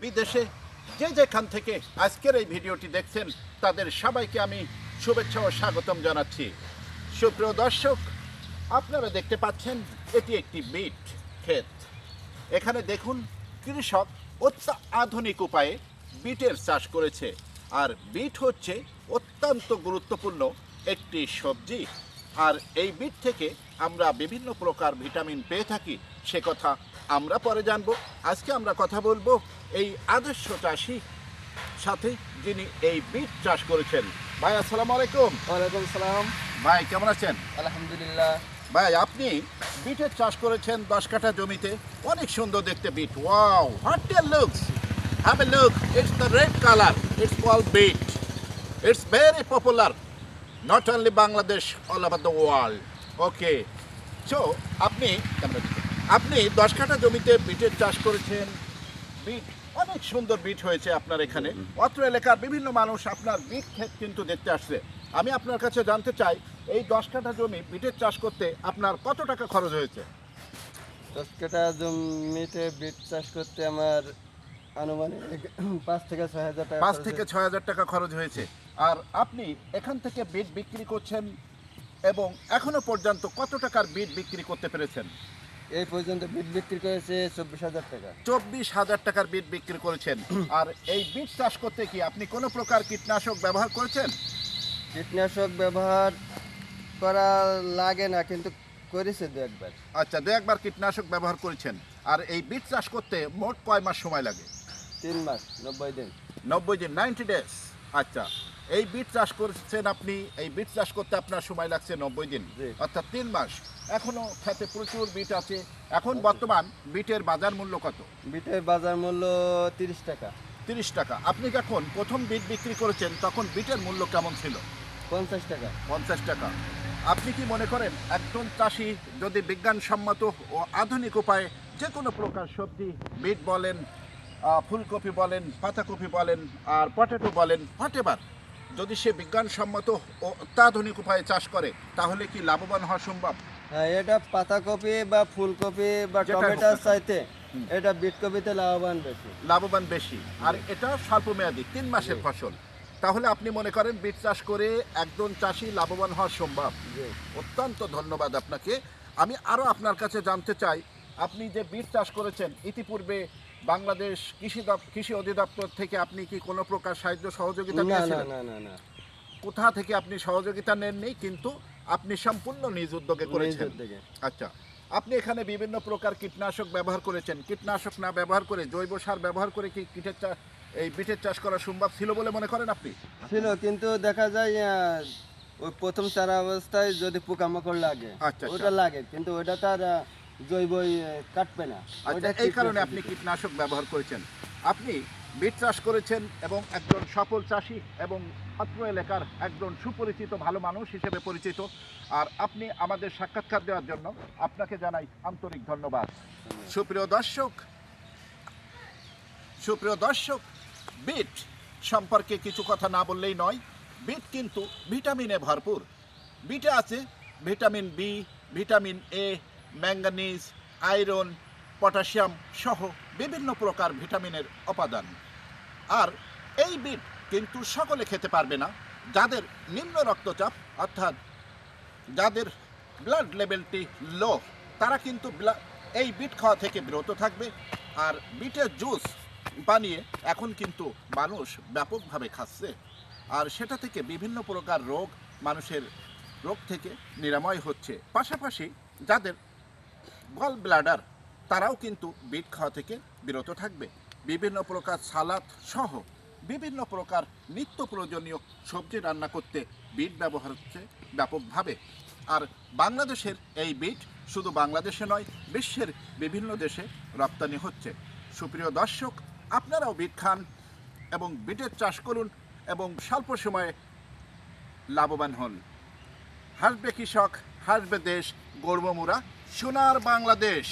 বিদেশে যে যেখান থেকে আজকের এই ভিডিওটি দেখছেন তাদের সবাইকে আমি শুভেচ্ছা ও স্বাগতম জানাচ্ছি। সুপ্রিয় দর্শক, আপনারা দেখতে পাচ্ছেন এটি একটি বিট ক্ষেত। এখানে দেখুন কৃষক আধুনিক উপায়ে বিটের চাষ করেছে। আর বিট হচ্ছে অত্যন্ত গুরুত্বপূর্ণ একটি সবজি। আর এই বিট থেকে আমরা বিভিন্ন প্রকার ভিটামিন পেয়ে থাকি, সে কথা আমরা পরে জানবো। আজকে আমরা কথা বলবো এই আদর্শ চাষি সাথে, যিনি এই বিট চাষ করেছেন। ভাই আসসালামু আলাইকুম। ওয়ালাইকুম সালাম। ভাই কেমন আছেন? আলহামদুলিল্লাহ। ভাই আপনি বিটের চাষ করেছেন 10 কাঠা জমিতে, অনেক সুন্দর দেখতে beet. Wow, what a looks, have a look, it's the red colour, it's called beet, it's very popular not only Bangladesh, all over the world. Okay, so আপনি 10 কাঠা জমিতে বিটের চাষ করেছেন। বিট অনেক সুন্দর বিট হয়েছে আপনার এখানে। অত্র এলাকার বিভিন্ন মানুষ আপনার বিট ক্ষেত কিন্তু দেখতে আসছে। আমি আপনার কাছে জানতে চাই, এই 10 কাঠা জমি বিটের চাষ করতে আপনার কত টাকা খরচ হয়েছে? 10 কাঠা জমিতে বিট চাষ করতে আমার আনুমানিক 5 থেকে 6,000 টাকা। 5 থেকে 6,000 টাকা খরচ হয়েছে। আর আপনি এখান থেকে বিট বিক্রি করছেন এবং এখনো পর্যন্ত কত টাকার বিট বিক্রি করতে পেরেছেন? এই পর্যন্ত বিট বিক্রি করেছে 24,000 টাকা। 24,000 টাকার বিট বিক্রি করেছেন। আর এই বিট চাষ করতে কি আপনি কোনো প্রকার কীটনাশক ব্যবহার করেছেন? কীটনাশক ব্যবহার করা লাগে না, কিন্তু করেছে দু একবার। আচ্ছা, 2-1 বার কীটনাশক ব্যবহার করেছেন। আর এই বিট চাষ করতে মোট কয় মাস সময় লাগে? 3 মাস 90 দিন। 90 দিন, 90 ডেজ। আচ্ছা, এই বিট চাষ করছেন আপনি, এই বিট চাষ করতে আপনার সময় লাগছে 90 দিন, জি। অর্থাৎ 3 মাস। এখনো খেতে প্রচুর বিট আছে। এখন বর্তমান বিটের বাজার মূল্য কত? বিটের বাজার মূল্য 30 টাকা। 30 টাকা। আপনি যখন প্রথম বিট বিক্রি করেছেন তখন বিটের মূল্য কেমন ছিল? 50 টাকা। 50 টাকা। আপনি কি মনে করেন একজন চাষি যদি বিজ্ঞানসম্মত ও আধুনিক উপায়ে যে কোনো প্রকার সবজি, বিট বলেন, ফুলকপি বলেন, পাতাকপি বলেন, আর পটেটো বলেন, হোয়াটএভার, যদি সে বিজ্ঞানসম্মত ও অত্যাধুনিক উপায়ে চাষ করে তাহলে কি লাভবান হওয়া সম্ভব? হ্যাঁ, এটা পাতাকপি বা ফুলকপি বা যেটাই হোক না টমেটোর কেন। চাইতে এটা বিট কপিতে লাভবান বেশি। লাভবান বেশি। আর এটা স্বল্পমেয়াদী, 3 মাসের জি। ফসল। তাহলে আপনি মনে করেন বিট চাষ করে একজন চাষি লাভবান হওয়া সম্ভব? জি। অত্যন্ত ধন্যবাদ আপনাকে। আমি আরও আপনার কাছে জানতে চাই, আপনি যে বিট চাষ করেছেন ইতিপূর্বে বাংলাদেশ কৃষি অধিদপ্তর থেকে আপনি কি কোনো প্রকার সাহায্য সহযোগিতা না না নিয়েছিলেন? না না না, কোথা থেকে আপনি সহযোগিতা নেননি, কিন্তু আপনি সম্পূর্ণ নিজ উদ্যোগে করেছেন। নিজের থেকে। আচ্ছা, আপনি এখানে বিভিন্ন প্রকার কীটনাশক ব্যবহার করেছেন। কীটনাশক না ব্যবহার করে জৈব সার ব্যবহার করে কি এই বিটের চাষ করা সম্ভব ছিল বলে মনে করেন আপনি? ছিল, কিন্তু দেখা যায় ওই প্রথম চারা অবস্থায় যদি পোকামাকড় লাগে, আচ্ছা, আচ্ছা। ওটা লাগে, কিন্তু ওটা তার জৈবই কাটবে না। আচ্ছা, ওটা এই কারণে কীটনাশক আপনি দিতে। কীটনাশক ব্যবহার করেছেন। আপনি বিট চাষ করেছেন এবং একজন সফল চাষি এবং অত্র এলাকার একজন সুপরিচিত ভালো মানুষ হিসেবে পরিচিত। আর আপনি আমাদের সাক্ষাৎকার দেওয়ার জন্য আপনাকে জানাই আন্তরিক ধন্যবাদ। সুপ্রিয় দর্শক, বিট সম্পর্কে কিছু কথা না বললেই নয়। বিট কিন্তু ভিটামিনে ভরপুর। বিটে আছে vitamin B, vitamin A, manganese, iron, potassium সহ বিভিন্ন প্রকার ভিটামিনের উপাদান। আর এই বিট কিন্তু সকলে খেতে পারবে না। যাদের নিম্ন রক্তচাপ, অর্থাৎ যাদের ব্লাড লেভেলটি লো, তারা কিন্তু এই বিট খাওয়া থেকে বিরত থাকবে। আর বিটের জুস বানিয়ে এখন কিন্তু মানুষ ব্যাপকভাবে খাচ্ছে। আর সেটা থেকে বিভিন্ন প্রকার মানুষের রোগ থেকে নিরাময় হচ্ছে। পাশাপাশি যাদের গল ব্লাডার, তারাও কিন্তু বিট খাওয়া থেকে বিরত থাকবে। বিভিন্ন প্রকার সালাদ সহ বিভিন্ন প্রকার নিত্য প্রয়োজনীয় সবজি রান্না করতে বিট ব্যবহার হচ্ছে ব্যাপকভাবে। আর বাংলাদেশের এই বিট শুধু বাংলাদেশে নয়, বিশ্বের বিভিন্ন দেশে রপ্তানি হচ্ছে। সুপ্রিয় দর্শক, আপনারাও বিট খান এবং বিটের চাষ করুন এবং স্বল্প সময়ে লাভবান হন। হাসবে কৃষক, হাসবে দেশ, গর্ব মোরা সোনার বাংলাদেশ।